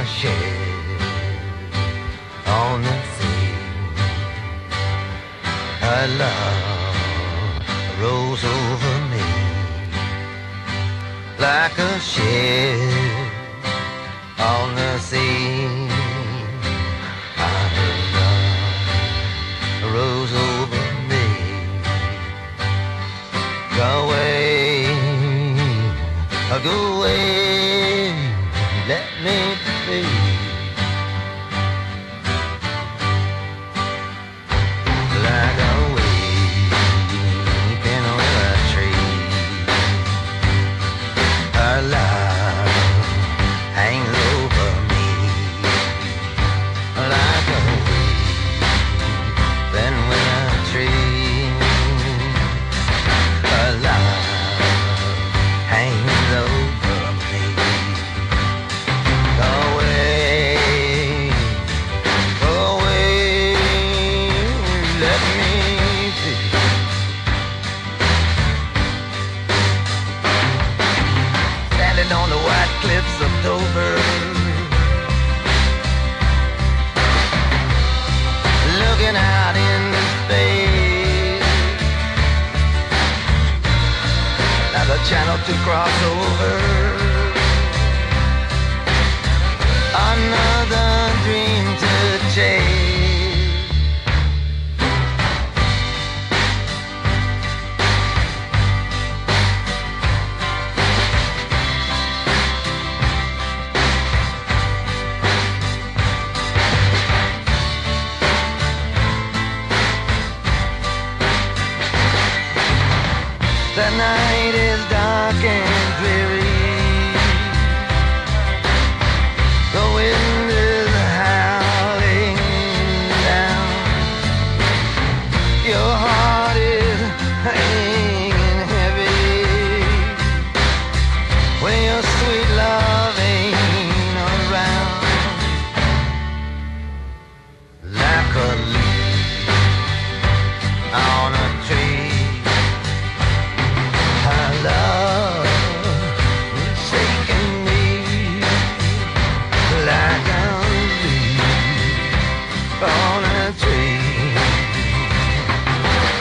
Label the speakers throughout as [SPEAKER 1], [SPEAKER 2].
[SPEAKER 1] ship on the sea. Her love rolls over me like a ship on the sea. Her love rolls over me. Go away, go away, let me be. Like a weeping over a tree, her love hangs over me. Like a weeping over a tree, her love hangs over me. Go away, let me be. Standing on the white cliffs of Dover, looking out into space, like a channel to cross over. Another dream to chase. The night is dark and dreary, the wind is howling down, your heart is hanging heavy when your sweet love ain't around. Like a leaf on a tree, her love is shaking me like a leaf on a tree.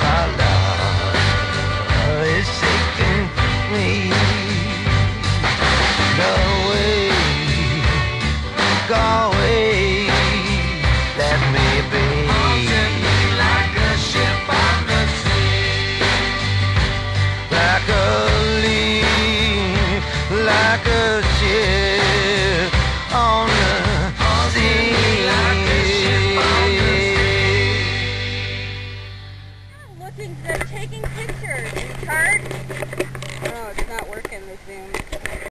[SPEAKER 1] Her love is shaking me. Go away, let me be. Like a ship on the sea, like a leaf, like a ship on the sea. Like a ship on the sea.
[SPEAKER 2] Looking good, taking pictures. You charge? Oh, it's not working, the Zoom.